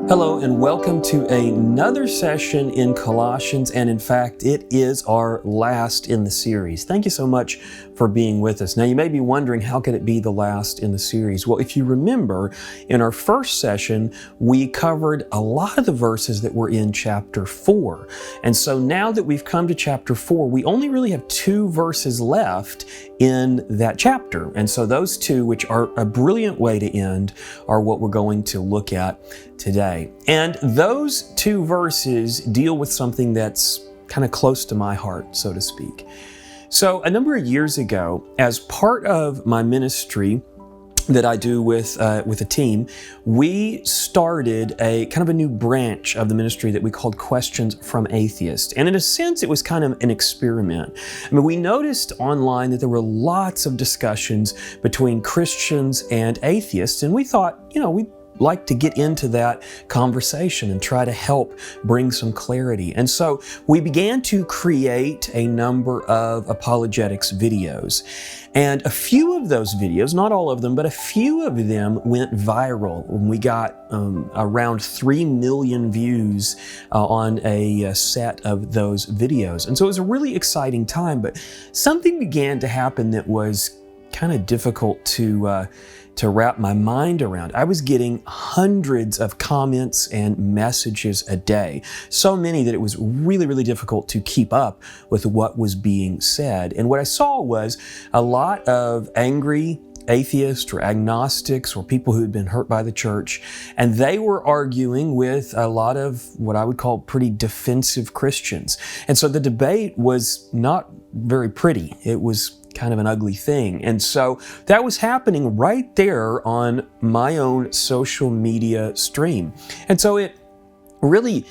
Hello and welcome to another session in Colossians, and in fact it is our last in the series. Thank you so much for being with us. Now you may be wondering, how can it be the last in the series? Well, if you remember, in our first session we covered a lot of the verses that were in chapter 4. And so now that we've come to chapter 4, we only really have 2 verses left in that chapter. And so those 2, which are a brilliant way to end, are what we're going to look at today. And those 2 verses deal with something that's kind of close to my heart, so to speak. So a number of years ago, as part of my ministry that I do with a team, we started a kind of a new branch of the ministry that we called Questions from Atheists. And in a sense, it was kind of an experiment. I mean, we noticed online that there were lots of discussions between Christians and atheists, and we thought, we'd like to get into that conversation and try to help bring some clarity. And so we began to create a number of apologetics videos. And a few of those videos, not all of them, but a few of them went viral. We got around 3 million views on a set of those videos. And so it was a really exciting time, but something began to happen that was kind of difficult to wrap my mind around. I was getting hundreds of comments and messages a day, so many that it was really, really difficult to keep up with what was being said. And what I saw was a lot of angry atheists or agnostics or people who had been hurt by the church, and they were arguing with a lot of what I would call pretty defensive Christians. And so the debate was not very pretty. It was kind of an ugly thing. And so that was happening right there on my own social media stream. And so it really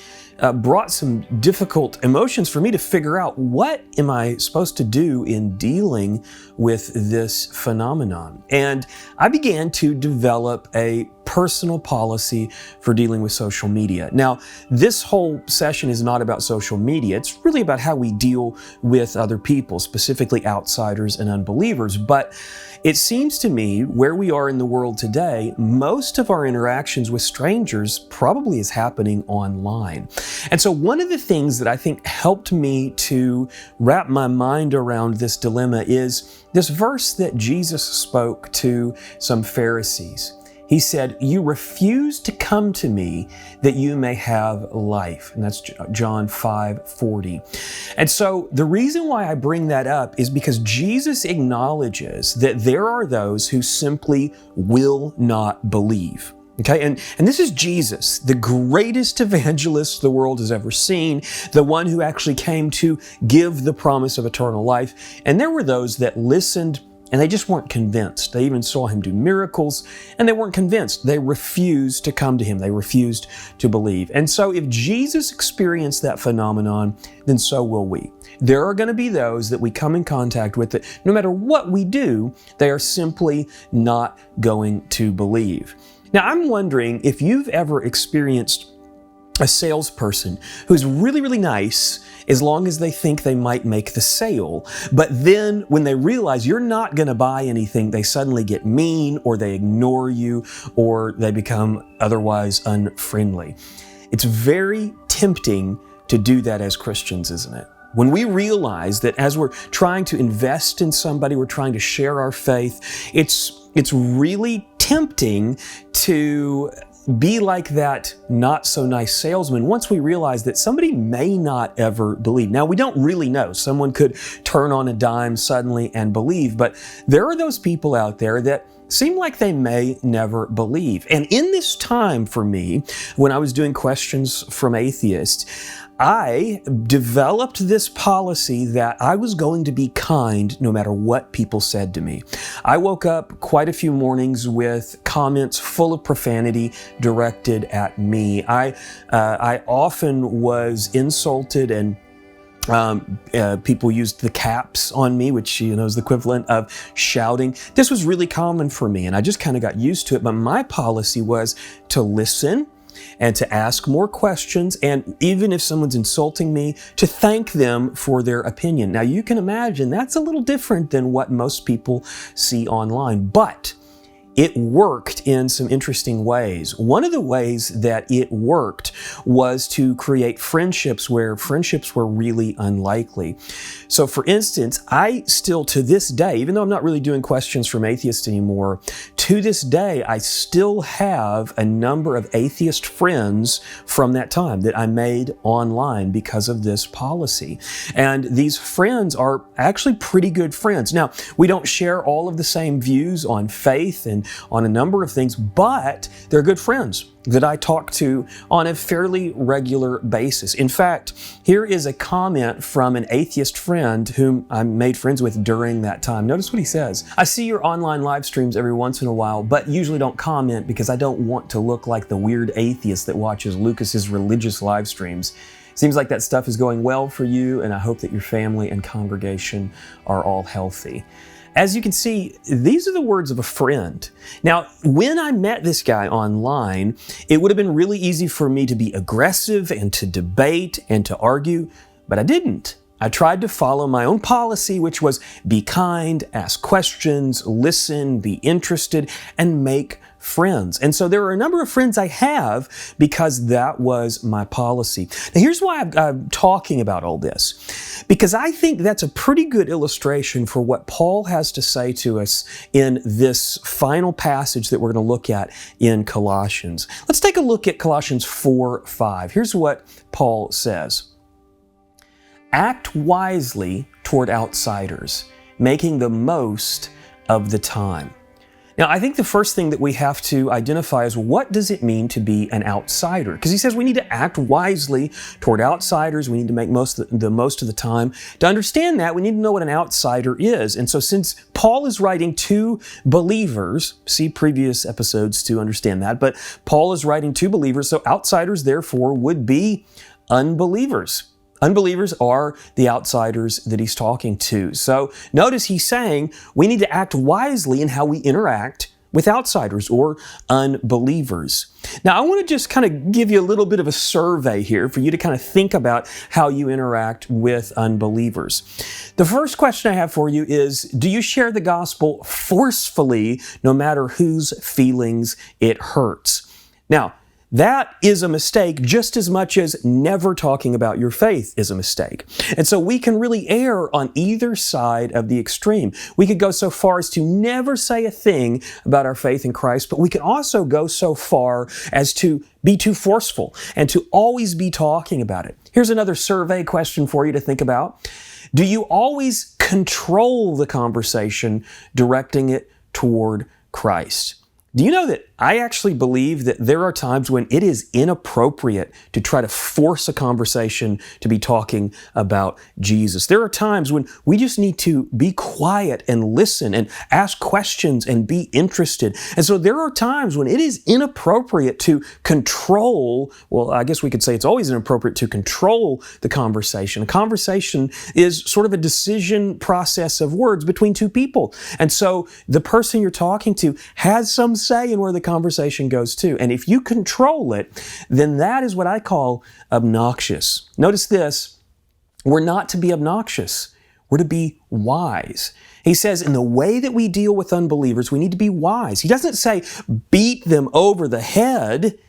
brought some difficult emotions for me to figure out, what am I supposed to do in dealing with this phenomenon? And I began to develop a personal policy for dealing with social media. Now, this whole session is not about social media. It's really about how we deal with other people, specifically outsiders and unbelievers. But it seems to me, where we are in the world today, most of our interactions with strangers probably is happening online. And so one of the things that I think helped me to wrap my mind around this dilemma is this verse that Jesus spoke to some Pharisees. He said, "You refuse to come to me that you may have life." And that's John 5:40. And so the reason why I bring that up is because Jesus acknowledges that there are those who simply will not believe. Okay, and this is Jesus, the greatest evangelist the world has ever seen, the one who actually came to give the promise of eternal life. And there were those that listened and they just weren't convinced. They even saw him do miracles, and they weren't convinced. They refused to come to him. They refused to believe. And so if Jesus experienced that phenomenon, then so will we. There are going to be those that we come in contact with that no matter what we do, they are simply not going to believe. Now, I'm wondering if you've ever experienced a salesperson who's really, really nice as long as they think they might make the sale. But then when they realize you're not going to buy anything, they suddenly get mean, or they ignore you, or they become otherwise unfriendly. It's very tempting to do that as Christians, isn't it? When we realize that as we're trying to invest in somebody, we're trying to share our faith, it's really tempting to be like that not so nice salesman once we realize that somebody may not ever believe. Now, we don't really know. Someone could turn on a dime suddenly and believe, but there are those people out there that seem like they may never believe. And in this time for me, when I was doing Questions from Atheists, I developed this policy that I was going to be kind no matter what people said to me. I woke up quite a few mornings with comments full of profanity directed at me. I often was insulted, and people used the caps on me, which is the equivalent of shouting. This was really common for me, and I just kind of got used to it. But my policy was to listen and to ask more questions, and even if someone's insulting me, to thank them for their opinion. Now, you can imagine that's a little different than what most people see online. But it worked in some interesting ways. One of the ways that it worked was to create friendships where friendships were really unlikely. So for instance, I still to this day, even though I'm not really doing questions from atheists anymore, to this day, I still have a number of atheist friends from that time that I made online because of this policy. And these friends are actually pretty good friends. Now, we don't share all of the same views on faith and on a number of things, but they're good friends that I talk to on a fairly regular basis. In fact, here is a comment from an atheist friend whom I made friends with during that time. Notice what he says. "I see your online live streams every once in a while, but usually don't comment because I don't want to look like the weird atheist that watches Lucas's religious live streams. Seems like that stuff is going well for you, and I hope that your family and congregation are all healthy." As you can see, these are the words of a friend. Now, when I met this guy online, it would have been really easy for me to be aggressive and to debate and to argue, but I didn't. I tried to follow my own policy, which was be kind, ask questions, listen, be interested, and make friends. And so there are a number of friends I have because that was my policy. Now here's why I'm talking about all this. Because I think that's a pretty good illustration for what Paul has to say to us in this final passage that we're going to look at in Colossians. Let's take a look at Colossians 4:5. Here's what Paul says. "Act wisely toward outsiders, making the most of the time." Now, I think the first thing that we have to identify is what does it mean to be an outsider? Because he says we need to act wisely toward outsiders. We need to make the most of the time. To understand that, we need to know what an outsider is. And so since Paul is writing to believers, see previous episodes to understand that, but Paul is writing to believers, so outsiders therefore would be unbelievers. Unbelievers are the outsiders that he's talking to. So notice he's saying we need to act wisely in how we interact with outsiders or unbelievers. Now, I want to just kind of give you a little bit of a survey here for you to kind of think about how you interact with unbelievers. The first question I have for you is, do you share the gospel forcefully no matter whose feelings it hurts? Now, that is a mistake just as much as never talking about your faith is a mistake. And so we can really err on either side of the extreme. We could go so far as to never say a thing about our faith in Christ, but we can also go so far as to be too forceful and to always be talking about it. Here's another survey question for you to think about. Do you always control the conversation, directing it toward Christ? Do you know that I actually believe that there are times when it is inappropriate to try to force a conversation to be talking about Jesus? There are times when we just need to be quiet and listen and ask questions and be interested. And so there are times when it is inappropriate to control, well, I guess we could say it's always inappropriate to control the conversation. A conversation is sort of a decision process of words between two people. And so the person you're talking to has some say in where the conversation goes to. And if you control it, then that is what I call obnoxious. Notice this, we're not to be obnoxious. We're to be wise. He says in the way that we deal with unbelievers, we need to be wise. He doesn't say beat them over the head.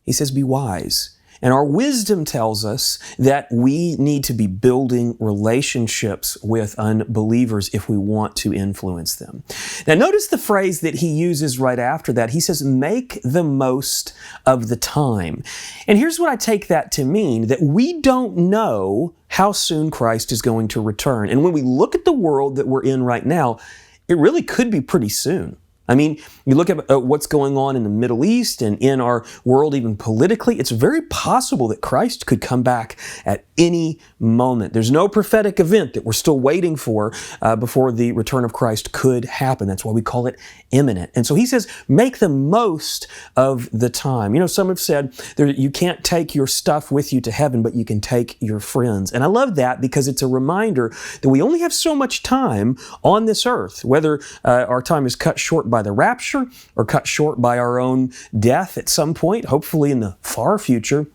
He says be wise. And our wisdom tells us that we need to be building relationships with unbelievers if we want to influence them. Now notice the phrase that he uses right after that. He says, make the most of the time. And here's what I take that to mean, that we don't know how soon Christ is going to return. And when we look at the world that we're in right now, it really could be pretty soon. I mean, you look at what's going on in the Middle East and in our world even politically, it's very possible that Christ could come back at any moment. There's no prophetic event that we're still waiting for before the return of Christ could happen. That's why we call it imminent. And so he says, make the most of the time. You know, some have said you can't take your stuff with you to heaven, but you can take your friends. And I love that because it's a reminder that we only have so much time on this earth, whether our time is cut short by the rapture or cut short by our own death at some point, hopefully in the far future.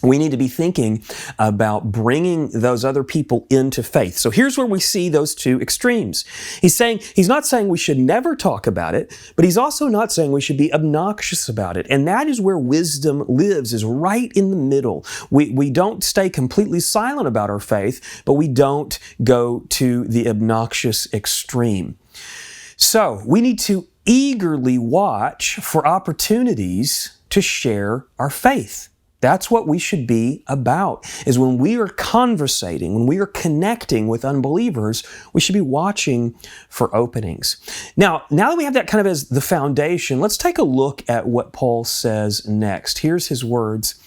we need to be thinking about bringing those other people into faith. So here's where we see those two extremes. He's not saying we should never talk about it, but he's also not saying we should be obnoxious about it. And that is where wisdom lives, is right in the middle. We don't stay completely silent about our faith, but we don't go to the obnoxious extreme. So we need to eagerly watch for opportunities to share our faith. That's what we should be about, is when we are conversating, when we are connecting with unbelievers, we should be watching for openings. Now that we have that kind of as the foundation, let's take a look at what Paul says next. Here's his words.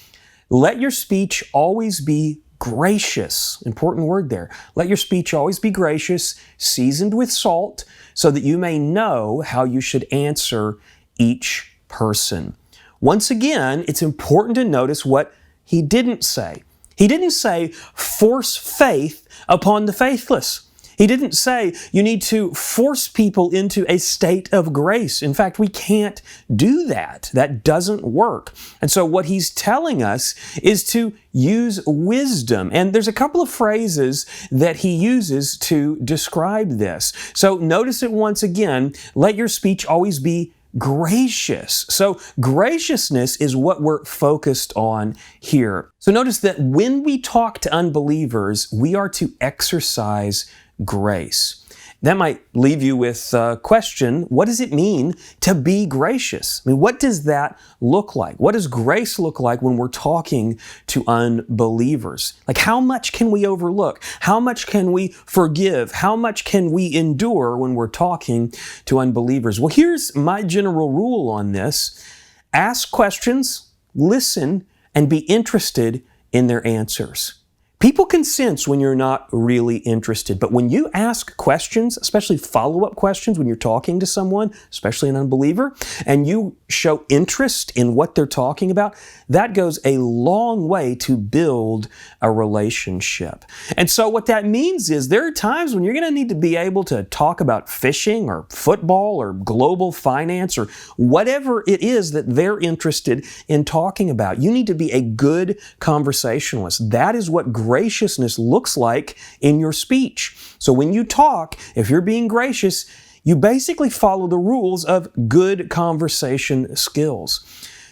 Let your speech always be gracious. Important word there. Let your speech always be gracious, seasoned with salt, so that you may know how you should answer each person. Once again, it's important to notice what he didn't say. He didn't say, force faith upon the faithless. He didn't say, you need to force people into a state of grace. In fact, we can't do that. That doesn't work. And so what he's telling us is to use wisdom. And there's a couple of phrases that he uses to describe this. So notice it once again. Let your speech always be gracious. So graciousness is what we're focused on here. So notice that when we talk to unbelievers, we are to exercise grace. That might leave you with a question, what does it mean to be gracious? I mean, what does that look like? What does grace look like when we're talking to unbelievers? Like, how much can we overlook? How much can we forgive? How much can we endure when we're talking to unbelievers? Well, here's my general rule on this. Ask questions, listen, and be interested in their answers. People can sense when you're not really interested, but when you ask questions, especially follow-up questions when you're talking to someone, especially an unbeliever, and you show interest in what they're talking about, that goes a long way to build a relationship. And so what that means is there are times when you're going to need to be able to talk about fishing or football or global finance or whatever it is that they're interested in talking about. You need to be a good conversationalist. That is what graciousness looks like in your speech. So when you talk, if you're being gracious, you basically follow the rules of good conversation skills.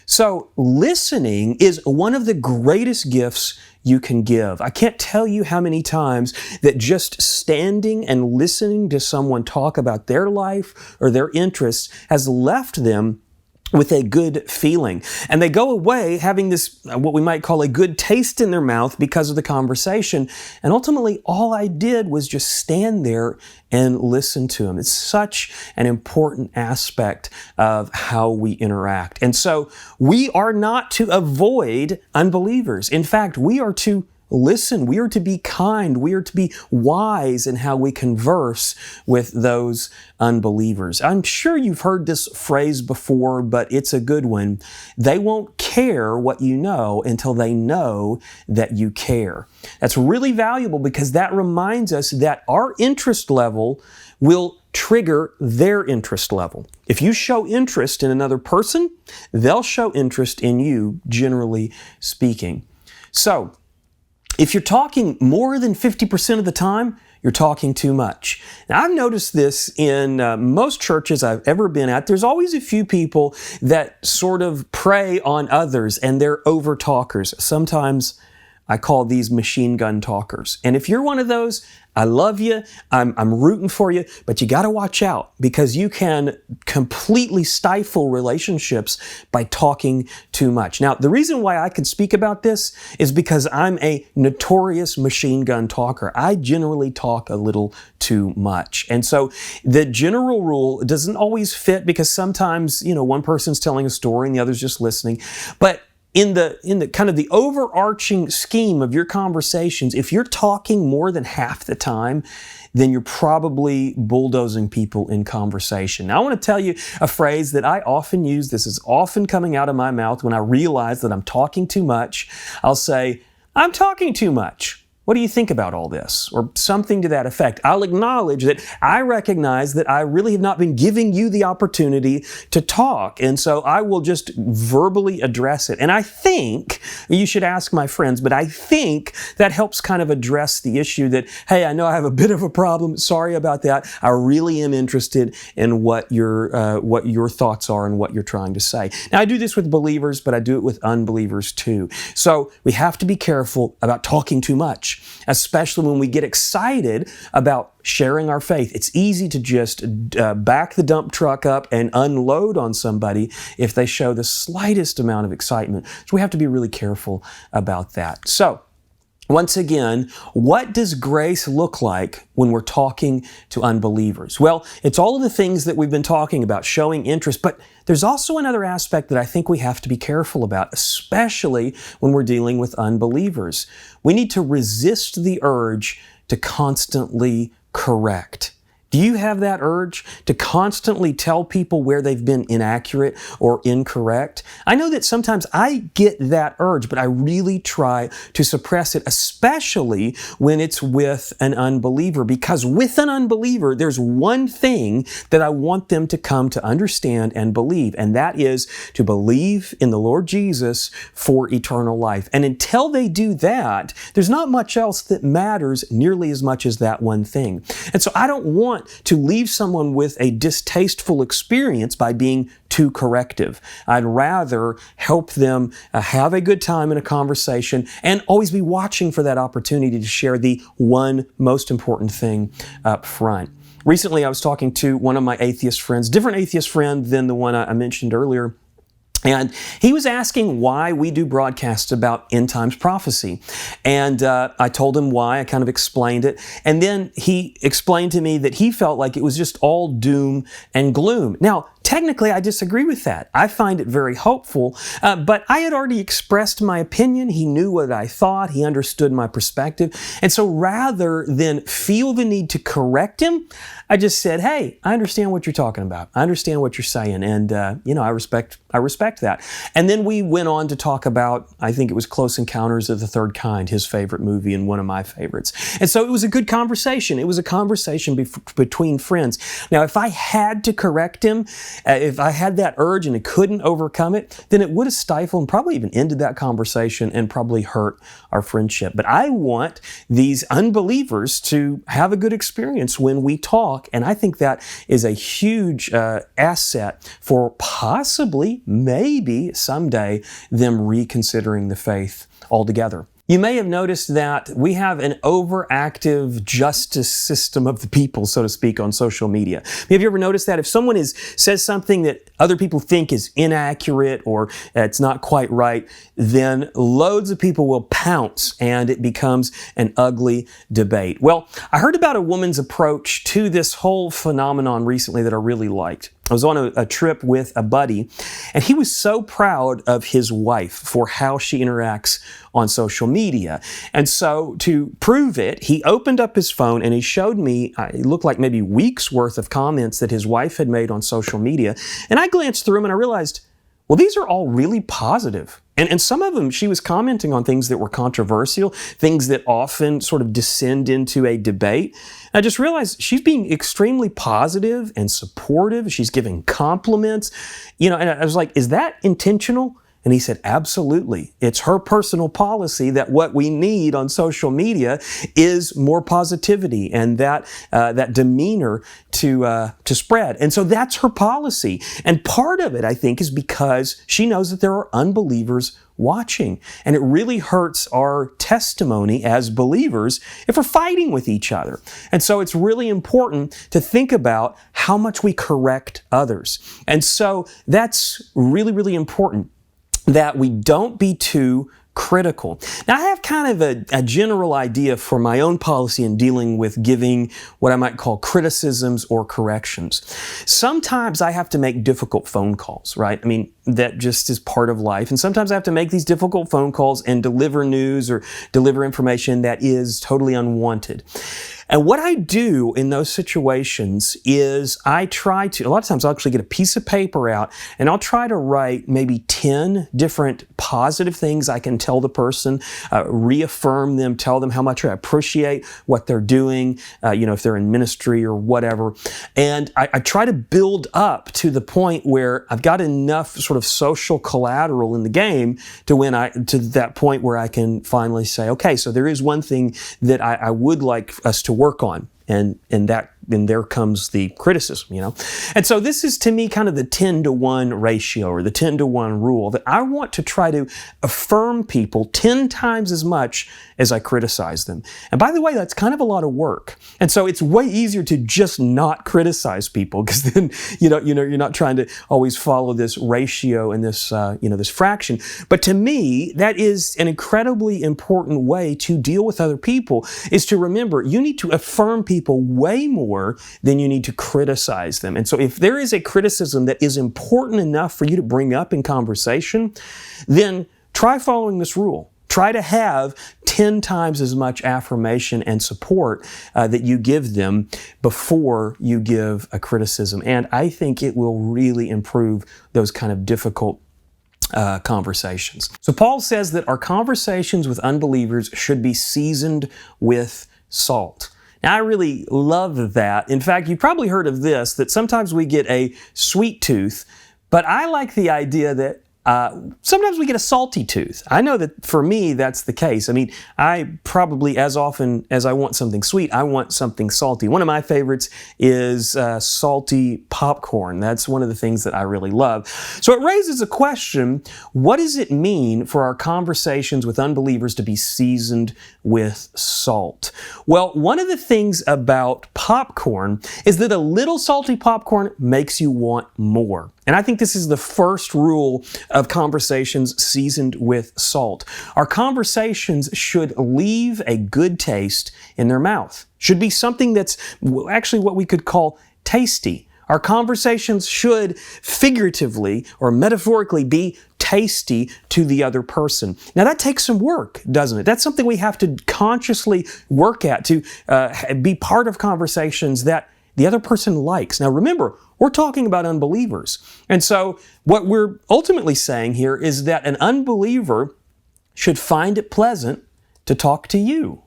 So listening is one of the greatest gifts you can give. I can't tell you how many times that just standing and listening to someone talk about their life or their interests has left them with a good feeling. And they go away having this, what we might call a good taste in their mouth because of the conversation. And ultimately, all I did was just stand there and listen to them. It's such an important aspect of how we interact. And so we are not to avoid unbelievers. In fact, we are to listen. We are to be kind. We are to be wise in how we converse with those unbelievers. I'm sure you've heard this phrase before, but it's a good one. They won't care what you know until they know that you care. That's really valuable because that reminds us that our interest level will trigger their interest level. If you show interest in another person, they'll show interest in you, generally speaking. So, if you're talking more than 50% of the time, you're talking too much. Now, I've noticed this in most churches I've ever been at. There's always a few people that sort of prey on others and they're over talkers. Sometimes I call these machine gun talkers. And if you're one of those, I love you, I'm rooting for you, but you got to watch out because you can completely stifle relationships by talking too much. Now, the reason why I can speak about this is because I'm a notorious machine gun talker. I generally talk a little too much. And so the general rule doesn't always fit because sometimes, one person's telling a story and the other's just listening. But in the kind of the overarching scheme of your conversations, if you're talking more than half the time, then you're probably bulldozing people in conversation. Now, I want to tell you a phrase that I often use. This is often coming out of my mouth when I realize that I'm talking too much. I'll say, I'm talking too much. What do you think about all this? Or something to that effect. I'll acknowledge that I recognize that I really have not been giving you the opportunity to talk. And so I will just verbally address it. And I think, you should ask my friends, but I think that helps kind of address the issue that, hey, I know I have a bit of a problem. Sorry about that. I really am interested in what your thoughts are and what you're trying to say. Now, I do this with believers, but I do it with unbelievers too. So we have to be careful about talking too much, especially when we get excited about sharing our faith. It's easy to just back the dump truck up and unload on somebody if they show the slightest amount of excitement. So we have to be really careful about that. So, once again, what does grace look like when we're talking to unbelievers? Well, it's all of the things that we've been talking about, showing interest, but there's also another aspect that I think we have to be careful about, especially when we're dealing with unbelievers. We need to resist the urge to constantly correct. Do you have that urge to constantly tell people where they've been inaccurate or incorrect? I know that sometimes I get that urge, but I really try to suppress it, especially when it's with an unbeliever, because with an unbeliever, there's one thing that I want them to come to understand and believe, and that is to believe in the Lord Jesus for eternal life. And until they do that, there's not much else that matters nearly as much as that one thing. And so I don't want to leave someone with a distasteful experience by being too corrective. I'd rather help them have a good time in a conversation and always be watching for that opportunity to share the one most important thing up front. Recently, I was talking to one of my atheist friends, different atheist friend than the one I mentioned earlier. And he was asking why we do broadcasts about end times prophecy. And I told him why. I kind of explained it. And then he explained to me that he felt like it was just all doom and gloom. Now, technically, I disagree with that. I find it very hopeful, but I had already expressed my opinion. He knew what I thought. He understood my perspective. And so rather than feel the need to correct him, I just said, hey, I understand what you're talking about. I understand what you're saying. And, I respect that. And then we went on to talk about, I think it was Close Encounters of the Third Kind, his favorite movie and one of my favorites. And so it was a good conversation. It was a conversation between friends. Now, if I had to correct him, if I had that urge and I couldn't overcome it, then it would have stifled and probably even ended that conversation and probably hurt our friendship. But I want these unbelievers to have a good experience when we talk, and I think that is a huge asset for possibly, maybe someday, them reconsidering the faith altogether. You may have noticed that we have an overactive justice system of the people, so to speak, on social media. Have you ever noticed that? If someone says something that other people think is inaccurate or it's not quite right, then loads of people will pounce and it becomes an ugly debate. Well, I heard about a woman's approach to this whole phenomenon recently that I really liked. I was on a trip with a buddy, and he was so proud of his wife for how she interacts on social media. And so to prove it, he opened up his phone and he showed me, it looked like maybe weeks worth of comments that his wife had made on social media. And I glanced through them and I realized, well, these are all really positive. And some of them, she was commenting on things that were controversial, things that often sort of descend into a debate. And I just realized she's being extremely positive and supportive. She's giving compliments, and I was like, is that intentional? And he said, absolutely. It's her personal policy that what we need on social media is more positivity and that demeanor to spread. And so that's her policy. And part of it, I think, is because she knows that there are unbelievers watching. And it really hurts our testimony as believers if we're fighting with each other. And so it's really important to think about how much we correct others. And so that's really, really important, that we don't be too critical. Now, I have kind of a general idea for my own policy in dealing with giving what I might call criticisms or corrections. Sometimes I have to make difficult phone calls, right? I mean, that just is part of life. And sometimes I have to make these difficult phone calls and deliver news or deliver information that is totally unwanted. And what I do in those situations is a lot of times I'll actually get a piece of paper out and I'll try to write maybe 10 different positive things I can tell the person, reaffirm them, tell them how much I appreciate what they're doing, if they're in ministry or whatever. And I try to build up to the point where I've got enough sort of social collateral in the game to that point where I can finally say, okay, so there is one thing that I would like us to work on. And there comes the criticism, And so this is to me kind of the 10-to-1 ratio or the 10-to-1 rule, that I want to try to affirm people 10 times as much as I criticize them. And by the way, that's kind of a lot of work. And so it's way easier to just not criticize people, because then, you're not trying to always follow this ratio and this, this fraction. But to me, that is an incredibly important way to deal with other people, is to remember you need to affirm people way more than you need to criticize them. And so if there is a criticism that is important enough for you to bring up in conversation, then try following this rule. Try to have 10 times as much affirmation and support that you give them before you give a criticism. And I think it will really improve those kind of difficult conversations. So Paul says that our conversations with unbelievers should be seasoned with salt. Now, I really love that. In fact, you've probably heard of this, that sometimes we get a sweet tooth, but I like the idea that sometimes we get a salty tooth. I know that for me, that's the case. I mean, I probably, as often as I want something sweet, I want something salty. One of my favorites is salty popcorn. That's one of the things that I really love. So it raises a question: what does it mean for our conversations with unbelievers to be seasoned with salt? Well, one of the things about popcorn is that a little salty popcorn makes you want more. And I think this is the first rule of conversations seasoned with salt. Our conversations should leave a good taste in their mouth. Should be something that's actually what we could call tasty. Our conversations should figuratively or metaphorically be tasty to the other person. Now that takes some work, doesn't it? That's something we have to consciously work at, to be part of conversations that the other person likes. Now remember, we're talking about unbelievers. And so what we're ultimately saying here is that an unbeliever should find it pleasant to talk to you.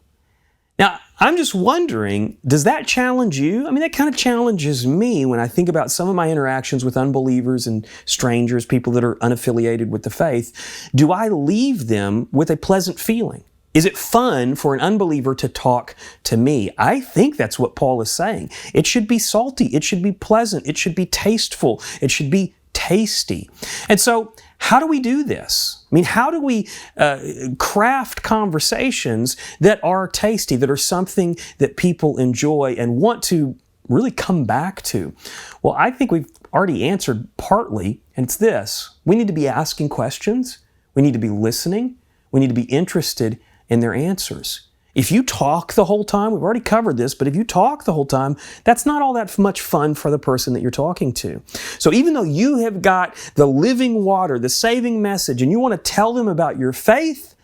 Now, I'm just wondering, does that challenge you? I mean, that kind of challenges me when I think about some of my interactions with unbelievers and strangers, people that are unaffiliated with the faith. Do I leave them with a pleasant feeling? Is it fun for an unbeliever to talk to me? I think that's what Paul is saying. It should be salty. It should be pleasant. It should be tasteful. It should be tasty. And so, how do we do this? I mean, how do we craft conversations that are tasty, that are something that people enjoy and want to really come back to? Well, I think we've already answered partly, and it's this. We need to be asking questions. We need to be listening. We need to be interested in their answers. If you talk the whole time, we've already covered this, but if you talk the whole time, that's not all that much fun for the person that you're talking to. So even though you have got the living water, the saving message, and you want to tell them about your faith,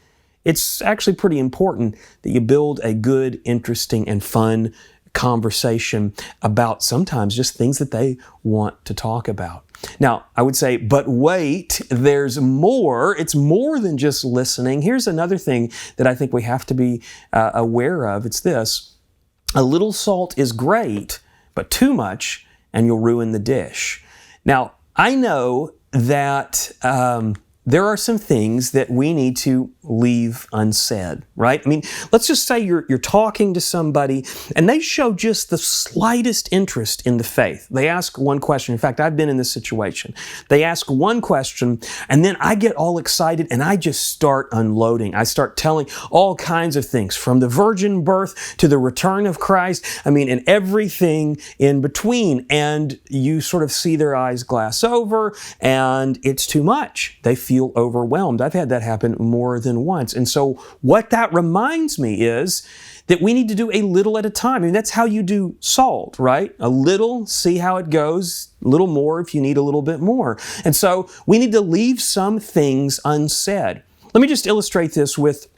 it's actually pretty important that you build a good, interesting, and fun conversation about sometimes just things that they want to talk about. Now, I would say, but wait, there's more. It's more than just listening. Here's another thing that I think we have to be aware of. It's this: a little salt is great, but too much and you'll ruin the dish. Now, I know that there are some things that we need to leave unsaid, right? I mean, let's just say you're talking to somebody and they show just the slightest interest in the faith. They ask one question. In fact, I've been in this situation. They ask one question and then I get all excited and I just start unloading. I start telling all kinds of things, from the virgin birth to the return of Christ. I mean, and everything in between. And you sort of see their eyes glass over and it's too much. They feel overwhelmed. I've had that happen more than once. And so what that reminds me is that we need to do a little at a time. I mean, that's how you do salt, right? A little, see how it goes, a little more if you need a little bit more. And so we need to leave some things unsaid. Let me just illustrate this with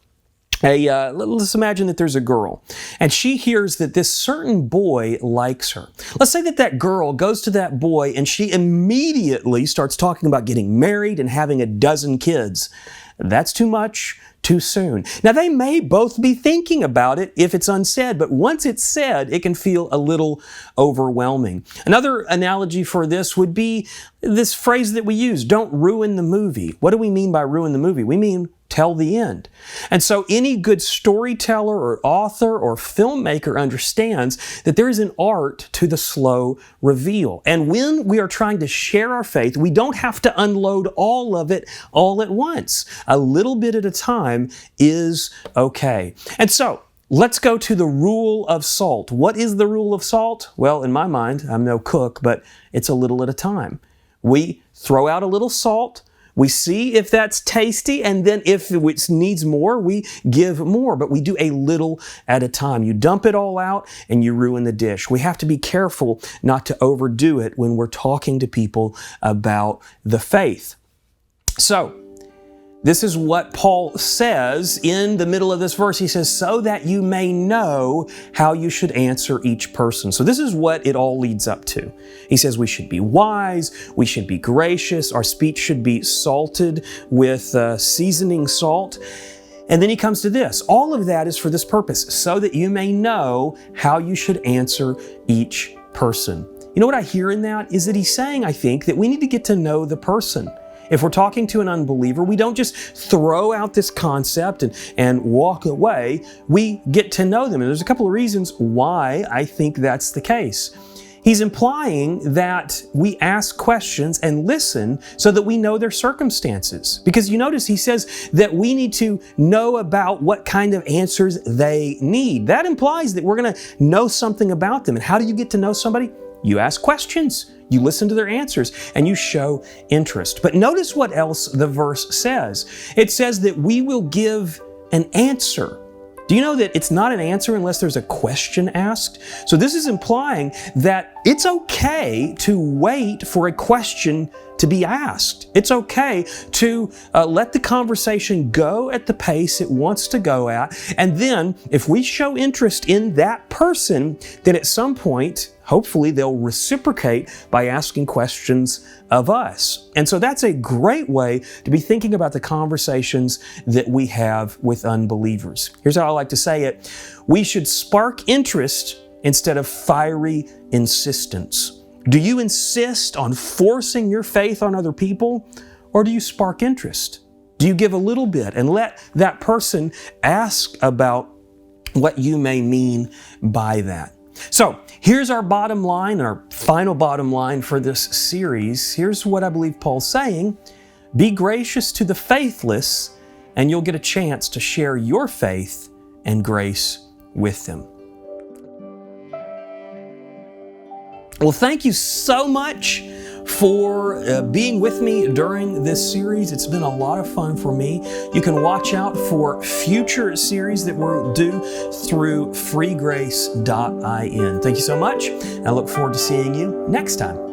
Let's imagine that there's a girl, and she hears that this certain boy likes her. Let's say that that girl goes to that boy, and she immediately starts talking about getting married and having a dozen kids. That's too much, too soon. Now, they may both be thinking about it if it's unsaid, but once it's said, it can feel a little overwhelming. Another analogy for this would be this phrase that we use, don't ruin the movie. What do we mean by ruin the movie? We mean tell the end. And so any good storyteller or author or filmmaker understands that there is an art to the slow reveal. And when we are trying to share our faith, we don't have to unload all of it all at once. A little bit at a time is okay. And so, let's go to the rule of salt. What is the rule of salt? Well, in my mind, I'm no cook, but it's a little at a time. We throw out a little salt, we see if that's tasty, and then if it needs more, we give more, but we do a little at a time. You dump it all out and you ruin the dish. We have to be careful not to overdo it when we're talking to people about the faith. So, this is what Paul says in the middle of this verse. He says, so that you may know how you should answer each person. So this is what it all leads up to. He says we should be wise, we should be gracious, our speech should be salted with seasoning salt. And then he comes to this. All of that is for this purpose, so that you may know how you should answer each person. You know what I hear in that? Is that he's saying, I think, that we need to get to know the person. If we're talking to an unbeliever, we don't just throw out this concept and walk away. We get to know them. And there's a couple of reasons why I think that's the case. He's implying that we ask questions and listen so that we know their circumstances. Because you notice he says that we need to know about what kind of answers they need. That implies that we're going to know something about them. And how do you get to know somebody? You ask questions, you listen to their answers, and you show interest. But notice what else the verse says. It says that we will give an answer. Do you know that it's not an answer unless there's a question asked? So this is implying that it's okay to wait for a question to be asked. It's okay to let the conversation go at the pace it wants to go at. And then if we show interest in that person, then at some point, hopefully they'll reciprocate by asking questions of us. And so that's a great way to be thinking about the conversations that we have with unbelievers. Here's how I like to say it. We should spark interest instead of fiery insistence. Do you insist on forcing your faith on other people, or do you spark interest? Do you give a little bit and let that person ask about what you may mean by that? So here's our bottom line, our final bottom line for this series. Here's what I believe Paul's saying. Be gracious to the faithless, and you'll get a chance to share your faith and grace with them. Well, thank you so much for being with me during this series. It's been a lot of fun for me. You can watch out for future series that we'll do through freegrace.in. Thank you so much. I look forward to seeing you next time.